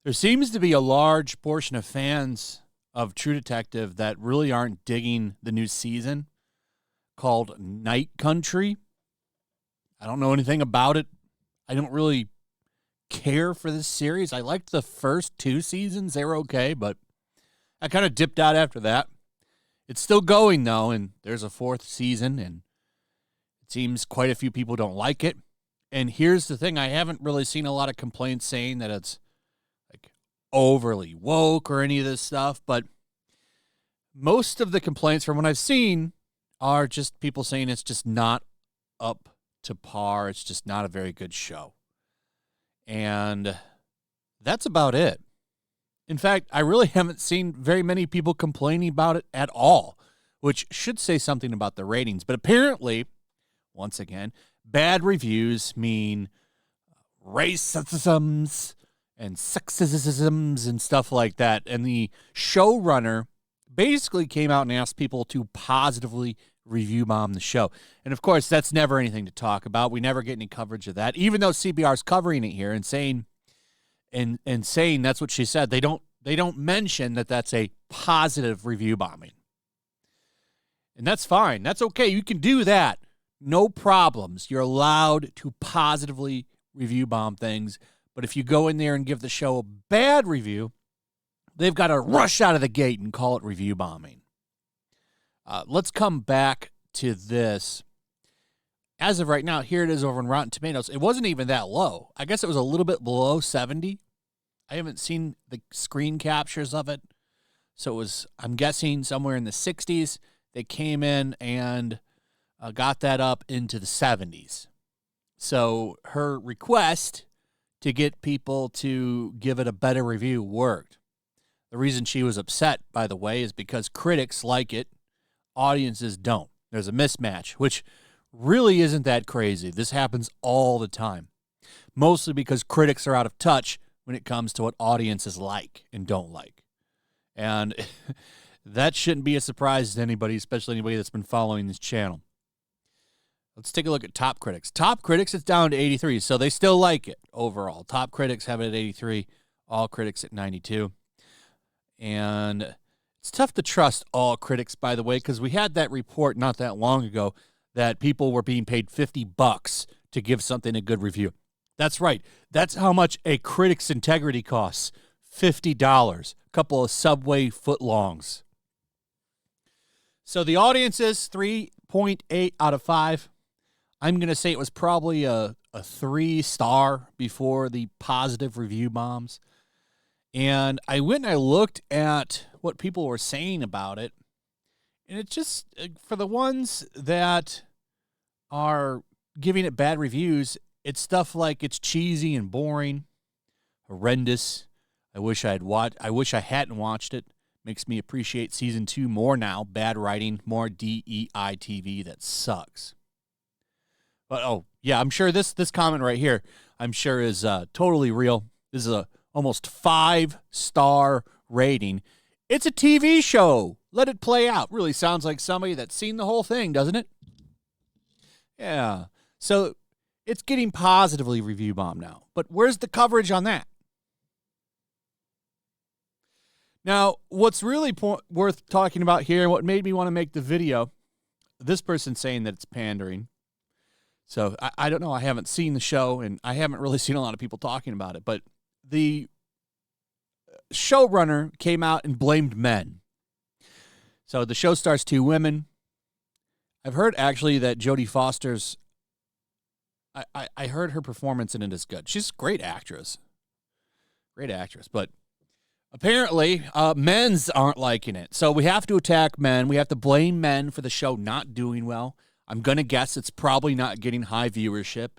There seems to be a large portion of fans of True Detective that really aren't digging the new season called Night Country. I don't know anything about it. I don't really care for this series. I liked the first 2 seasons. They were okay, but I kind of dipped out after that. It's still going, though, and there's a 4th season, and it seems quite a few people don't like it. And here's the thing. I haven't really seen a lot of complaints saying that it's overly woke or any of this stuff, but most of the complaints from what I've seen are just people saying it's just not up to par. It's just not a very good show. And that's about it. In fact, I really haven't seen very many people complaining about it at all, which should say something about the ratings. But apparently, once again, bad reviews mean racisms and sexisms and stuff like that. And the showrunner basically came out and asked people to positively review bomb the show. And of course, that's never anything to talk about. We never get any coverage of that, even though CBR is covering it here and saying that's what she said. They don't mention that that's a positive review bombing. And that's fine. That's okay. You can do that. No problems. You're allowed to positively review bomb things. But if you go in there and give the show a bad review, they've got to rush out of the gate and call it review bombing. Let's come back to this. As of right now, here it is over in Rotten Tomatoes. It wasn't even that low. I guess it was a little bit below 70. I haven't seen the screen captures of it. So it was, I'm guessing, somewhere in the 60s. They came in and got that up into the 70s. So her request to get people to give it a better review worked. The reason she was upset, by the way, is because critics like it, audiences don't. There's a mismatch, which really isn't that crazy. This happens all the time, mostly because critics are out of touch when it comes to what audiences like and don't like. And that shouldn't be a surprise to anybody, especially anybody that's been following this channel. Let's take a look at Top Critics. Top Critics, it's down to 83, so they still like it overall. Top Critics have it at 83, All Critics at 92. And it's tough to trust all critics, by the way, because we had that report not that long ago that people were being paid $50 to give something a good review. That's right. That's how much a critic's integrity costs, $50. A couple of Subway footlongs. So the audience is 3.8 out of 5. I'm going to say it was probably a 3-star before the positive review bombs. And I went and I looked at what people were saying about it. And it just, for the ones that are giving it bad reviews, it's stuff like it's cheesy and boring, horrendous. I wish I hadn't watched it. Makes me appreciate season 2 more now. Bad writing, more DEI TV that sucks. But, oh, yeah, I'm sure this comment right here, I'm sure is totally real. This is a almost 5-star rating. It's a TV show. Let it play out. Really sounds like somebody that's seen the whole thing, doesn't it? Yeah. So it's getting positively review bombed now. But where's the coverage on that? Now, what's really worth talking about here, and what made me want to make the video, this person's saying that it's pandering. So I don't know. I haven't seen the show, and I haven't really seen a lot of people talking about it. But the showrunner came out and blamed men. So the show stars 2 women. I've heard, actually, that Jodie Foster's... I heard her performance in it is good. She's a great actress. Great actress. But apparently, men's aren't liking it. So we have to attack men. We have to blame men for the show not doing well. I'm going to guess it's probably not getting high viewership.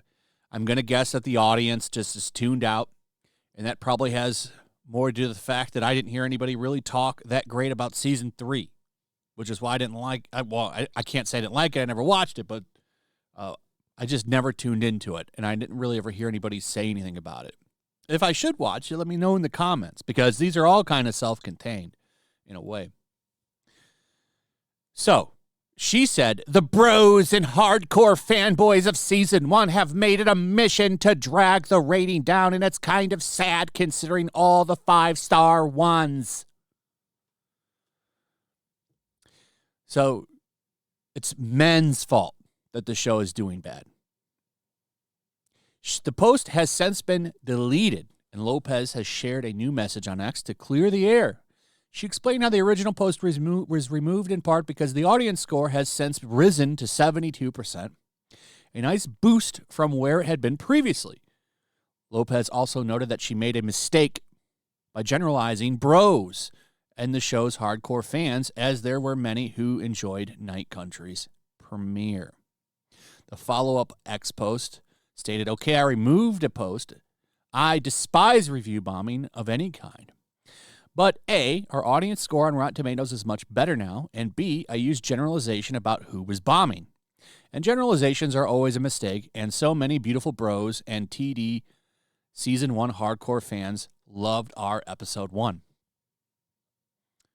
I'm going to guess that the audience just is tuned out. And that probably has more to do with the fact that I didn't hear anybody really talk that great about season 3, which is why I didn't like. I can't say I didn't like it. I never watched it, but I just never tuned into it, and I didn't really ever hear anybody say anything about it. If I should watch it, let me know in the comments, because these are all kind of self-contained in a way. So she said, the bros and hardcore fanboys of season 1 have made it a mission to drag the rating down, and it's kind of sad considering all the 5-star ones. So it's men's fault that the show is doing bad. The post has since been deleted, and Lopez has shared a new message on X to clear the air. She explained how the original post was removed in part because the audience score has since risen to 72%, a nice boost from where it had been previously. Lopez also noted that she made a mistake by generalizing bros and the show's hardcore fans, as there were many who enjoyed Night Country's premiere. The follow-up X post stated, okay, I removed a post. I despise review bombing of any kind. But A, our audience score on Rotten Tomatoes is much better now, and B, I used generalization about who was bombing. And generalizations are always a mistake, and so many beautiful bros and TD Season 1 hardcore fans loved our Episode 1.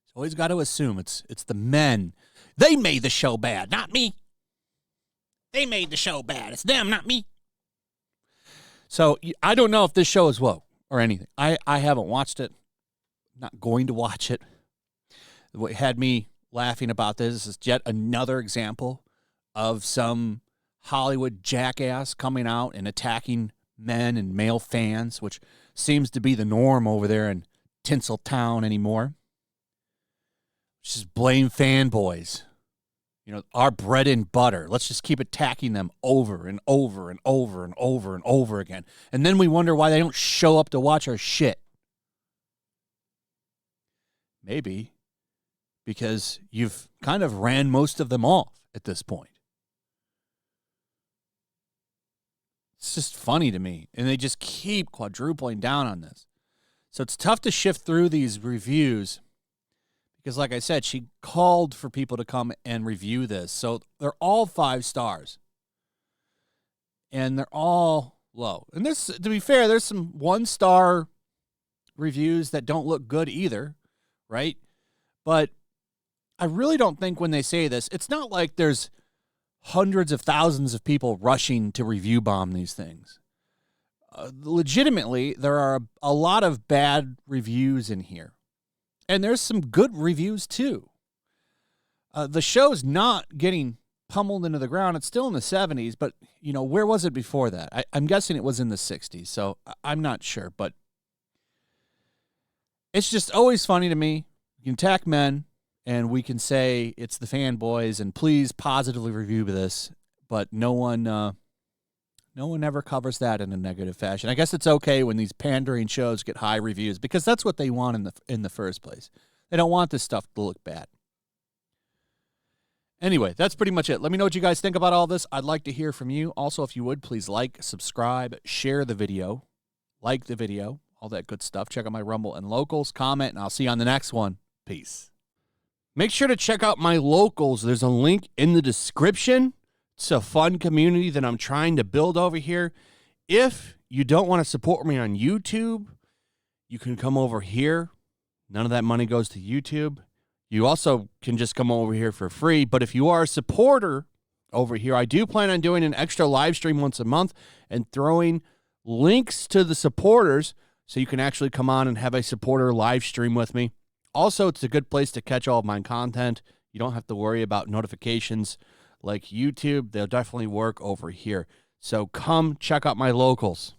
So always got to assume it's the men. They made the show bad, not me. They made the show bad. It's them, not me. So I don't know if this show is woke or anything. I haven't watched it. Not going to watch it. What had me laughing about this is yet another example of some Hollywood jackass coming out and attacking men and male fans, which seems to be the norm over there in Tinseltown anymore. Just blame fanboys. You know, our bread and butter. Let's just keep attacking them over and over and over and over and over again. And then we wonder why they don't show up to watch our shit. Maybe because you've kind of ran most of them off at this point. It's just funny to me. And they just keep quadrupling down on this. So it's tough to shift through these reviews because, like I said, she called for people to come and review this. So they're all 5 stars. And they're all low. And this, to be fair, there's some 1-star reviews that don't look good either. Right? But I really don't think when they say this, it's not like there's hundreds of thousands of people rushing to review bomb these things. Legitimately, there are a lot of bad reviews in here. And there's some good reviews too. The show's not getting pummeled into the ground. It's still in the 70s, but, you know, where was it before that? I'm guessing it was in the 60s, so I'm not sure, but it's just always funny to me. You can attack men, and we can say it's the fanboys, and please positively review this, but no one ever covers that in a negative fashion. I guess it's okay when these pandering shows get high reviews because that's what they want in the first place. They don't want this stuff to look bad. Anyway, that's pretty much it. Let me know what you guys think about all this. I'd like to hear from you. Also, if you would, please like, subscribe, share the video, like the video. All that good stuff. Check out my Rumble and Locals. Comment, and I'll see you on the next one. Peace. Make sure to check out my Locals. There's a link in the description. It's a fun community that I'm trying to build over here. If you don't want to support me on YouTube, you can come over here. None of that money goes to YouTube. You also can just come over here for free. But if you are a supporter over here, I do plan on doing an extra live stream once a month and throwing links to the supporters so you can actually come on and have a supporter live stream with me. Also, it's a good place to catch all of my content. You don't have to worry about notifications like YouTube. They'll definitely work over here. So come check out my Locals.